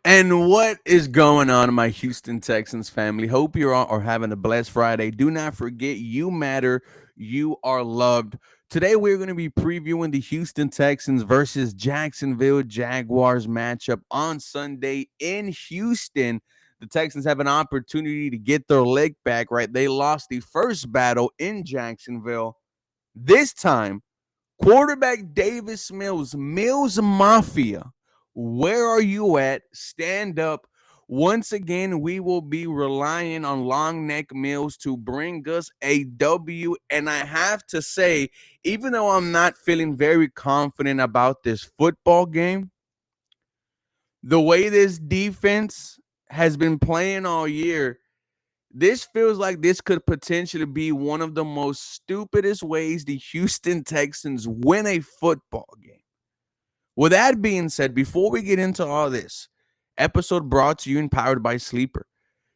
And what is going on, my Houston Texans family? Hope you're all are having a blessed Friday. Do not forget, you matter. You are loved. Today, we're going to be previewing the Houston Texans versus Jacksonville Jaguars matchup on Sunday in Houston. The Texans have an opportunity to get their leg back, right? They lost the first battle in Jacksonville. This time, quarterback Davis Mills Mafia, where are you at? Stand up. Once again, we will be relying on long neck Mills to bring us a W. And I have to say, even though I'm not feeling very confident about this football game, the way this defense has been playing all year, this feels like this could potentially be one of the most stupidest ways the Houston Texans win a football game. With that being said, before we get into all this, episode brought to you and powered by Sleeper.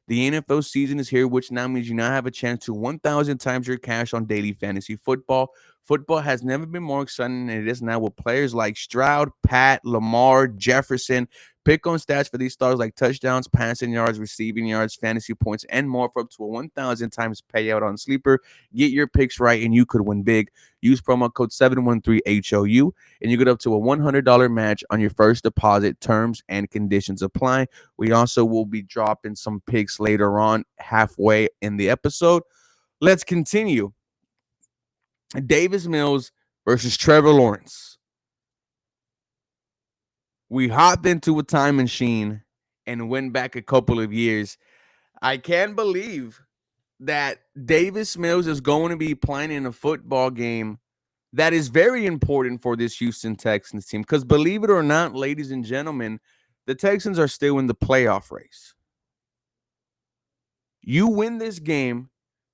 The NFL season is here, which now means you now have a chance to 1,000 times your cash on daily fantasy football. Football has never been more exciting than it is now with players like Stroud, Pat, Lamar, Jefferson. Pick on stats for these stars like touchdowns, passing yards, receiving yards, fantasy points, and more for up to a 1,000 times payout on Sleeper. Get your picks right and you could win big. Use promo code 713HOU and you get up to a $100 match on your first deposit. Terms and conditions apply. We also will be dropping some picks later on halfway in the episode. Let's continue. Davis Mills versus Trevor Lawrence. We hopped into a time machine and went back a couple of years. I can't believe that Davis Mills is going to be playing in a football game that is very important for this Houston Texans team. Because believe it or not, ladies and gentlemen, the Texans are still in the playoff race. You win this game,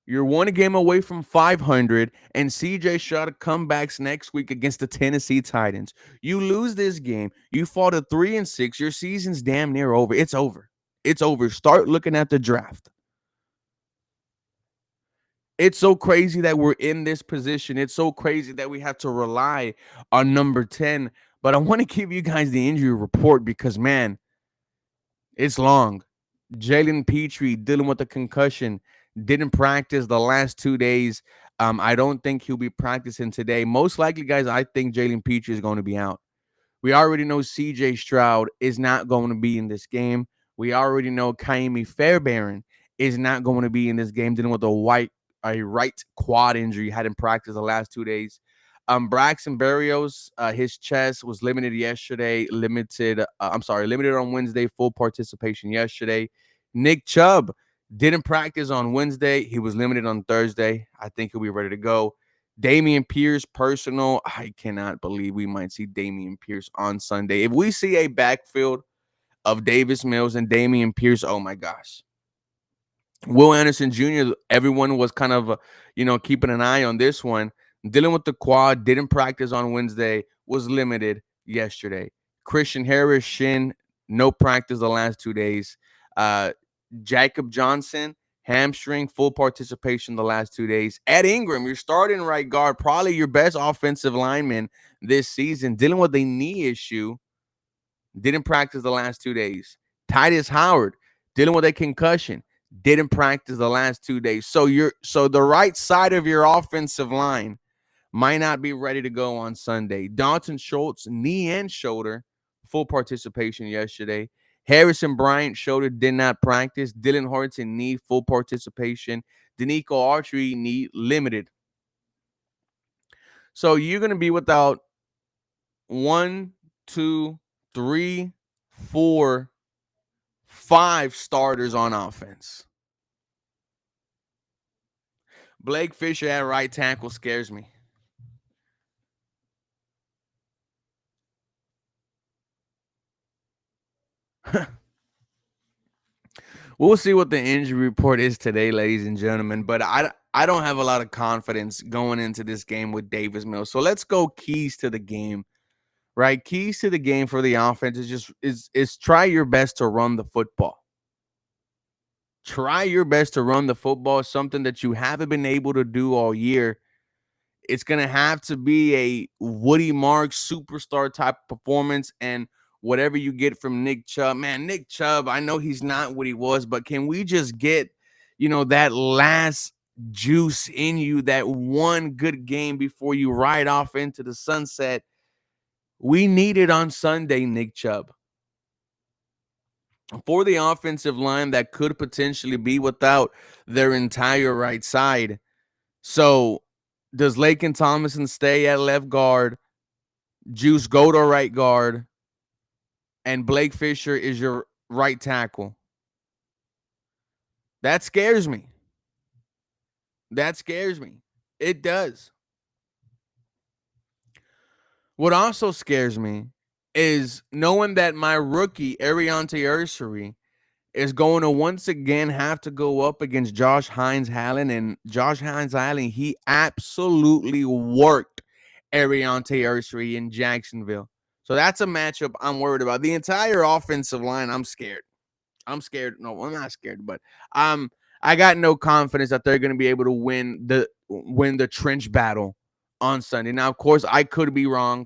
you're one game away from 500, and CJ Stroud comebacks next week against the Tennessee Titans. You lose this game, you fall to 3-6. Your season's damn near over. It's over. It's over. Start looking at the draft. It's so crazy that we're in this position. It's so crazy that we have to rely on number 10. But I want to give you guys the injury report because, man, it's long. Jalen Petrie dealing with a concussion, didn't practice the last 2 days. I don't think he'll be practicing today. Most likely, guys, I think Jalen Petrie is going to be out. We already know CJ Stroud is not going to be in this game. We already know Kaimi Fairbairn is not going to be in this game, dealing with a right quad injury. Hadn't practiced the last 2 days. Braxton Berrios, his chest was limited yesterday. Limited on Wednesday. Full participation yesterday. Nick Chubb didn't practice on Wednesday. He was limited on Thursday. I think he'll be ready to go. Damian Pierce, personal. I cannot believe we might see Damian Pierce on Sunday. If we see a backfield of Davis Mills and Damian Pierce, oh my gosh. Will Anderson Jr., everyone was kind of, keeping an eye on this one. Dealing with the quad, didn't practice on Wednesday, was limited yesterday. Christian Harris, shin, no practice the last 2 days. Jacob Johnson, hamstring, full participation the last 2 days. Ed Ingram, your starting right guard, probably your best offensive lineman this season, dealing with a knee issue, didn't practice the last 2 days. Titus Howard, dealing with a concussion, didn't practice the last 2 days. So the right side of your offensive line might not be ready to go on Sunday. Dalton Schultz, knee and shoulder, full participation yesterday. Harrison Bryant, shoulder, did not practice. Dylan Horton, knee, full participation. Danico Archery, knee, limited. So you're going to be without 1, 2, 3, 4, 5 starters on offense. Blake Fisher at right tackle scares me. We'll see what the injury report is today, ladies and gentlemen. But I don't have a lot of confidence going into this game with Davis Mills. So let's go keys to the game, right? Keys to the game for the offense is try your best to run the football. Try your best to run the football, something that you haven't been able to do all year. It's going to have to be a Woody Marks superstar type performance. And whatever you get from Nick Chubb, man, Nick Chubb, I know he's not what he was, but can we just get, that last juice in you, that one good game before you ride off into the sunset? We need it on Sunday, Nick Chubb. For the offensive line that could potentially be without their entire right side. So does Laken Tomlinson stay at left guard? Juice go to right guard? And Blake Fisher is your right tackle? That scares me. That scares me. It does. What also scares me is knowing that my rookie, Ariante Ursary, is going to once again have to go up against Josh Hines-Allen. And Josh Hines-Allen, he absolutely worked Ariante Ursary in Jacksonville. So that's a matchup I'm worried about. The entire offensive line, I'm scared. I'm scared. No, I'm not scared, but I got no confidence that they're going to be able to win the trench battle on Sunday. Now, of course, I could be wrong.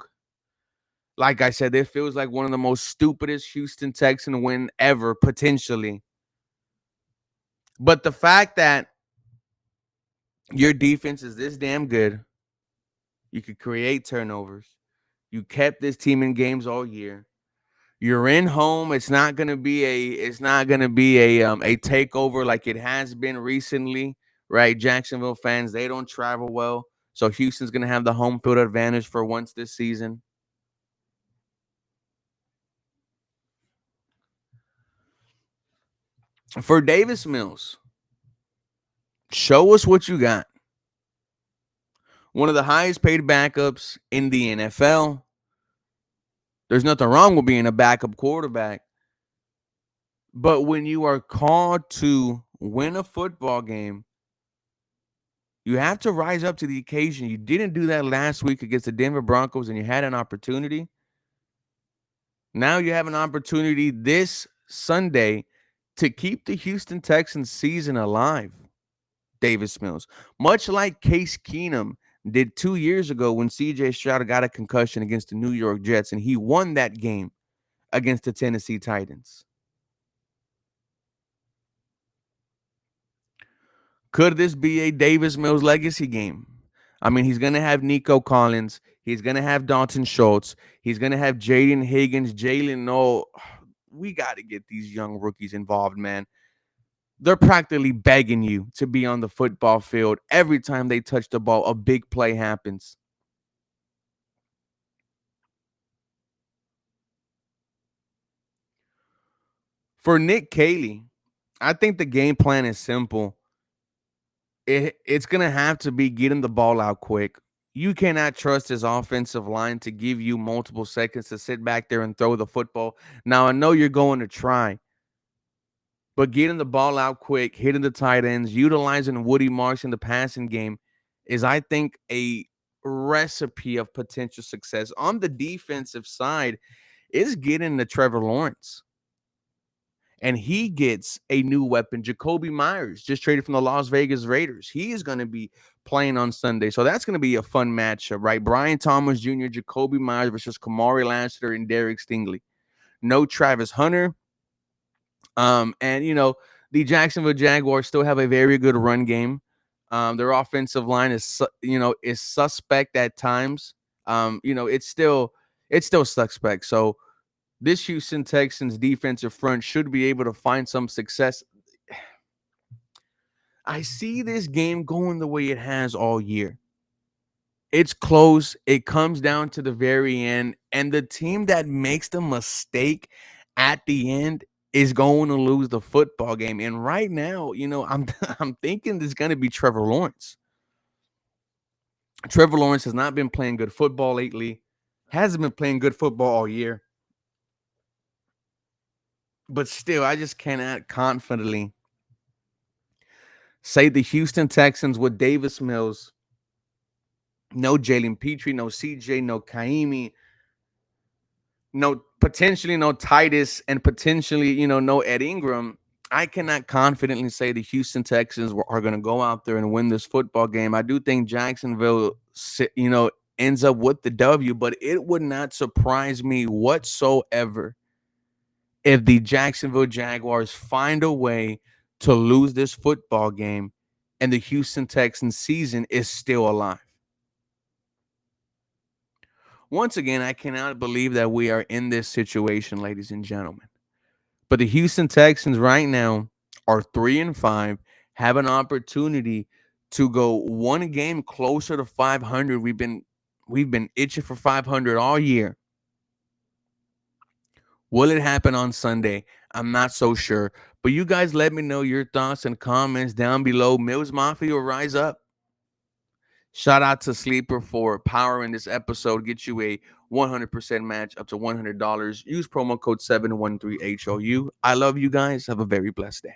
Like I said, it feels like one of the most stupidest Houston Texan win ever, potentially. But the fact that your defense is this damn good, you could create turnovers. You kept this team in games all year. You're in home. It's not gonna be a takeover like it has been recently, right? Jacksonville fans, they don't travel well. So Houston's gonna have the home field advantage for once this season. For Davis Mills, show us what you got. One of the highest paid backups in the NFL. There's nothing wrong with being a backup quarterback. But when you are called to win a football game, you have to rise up to the occasion. You didn't do that last week against the Denver Broncos, and you had an opportunity. Now you have an opportunity this Sunday to keep the Houston Texans season alive, Davis Mills. Much like Case Keenum did 2 years ago when C.J. Stroud got a concussion against the New York Jets, and he won that game against the Tennessee Titans. Could this be a Davis Mills legacy game? I mean, he's going to have Nico Collins. He's going to have Dalton Schultz. He's going to have Jaden Higgins, Jalen Noel. We got to get these young rookies involved, man. They're practically begging you to be on the football field. Every time they touch the ball, a big play happens. For Nick Caley, I think the game plan is simple. It's going to have to be getting the ball out quick. You cannot trust his offensive line to give you multiple seconds to sit back there and throw the football. Now, I know you're going to try, but getting the ball out quick, hitting the tight ends, utilizing Woody Marks in the passing game is, I think, a recipe of potential success. On the defensive side, is getting to Trevor Lawrence. And he gets a new weapon. Jacoby Myers, just traded from the Las Vegas Raiders. He is going to be playing on Sunday. So that's going to be a fun matchup, right? Brian Thomas Jr., Jacoby Myers versus Kamari Lassiter and Derek Stingley. No Travis Hunter. And the Jacksonville Jaguars still have a very good run game. Their offensive line is suspect at times. It's still suspect. So this Houston Texans defensive front should be able to find some success. I see this game going the way it has all year. It's close. It comes down to the very end. And the team that makes the mistake at the end is going to lose the football game. And right now, I'm thinking it's going to be Trevor Lawrence. Trevor Lawrence has not been playing good football lately. Hasn't been playing good football all year. But still, I just cannot confidently say the Houston Texans with Davis Mills, no Jalen Petrie, no CJ, no Kaimi, potentially no Titus, and potentially, no Ed Ingram. I cannot confidently say the Houston Texans are going to go out there and win this football game. I do think Jacksonville, ends up with the W, but it would not surprise me whatsoever if the Jacksonville Jaguars find a way to lose this football game and the Houston Texans season is still alive. Once again, I cannot believe that we are in this situation, ladies and gentlemen. But the Houston Texans right now are 3-5, have an opportunity to go one game closer to 500. We've been itching for 500 all year. Will it happen on Sunday? I'm not so sure. But you guys let me know your thoughts and comments down below. Mills Mafia will rise up. Shout out to Sleeper for powering this episode. Get you a 100% match up to $100. Use promo code 713HOU. I love you guys. Have a very blessed day.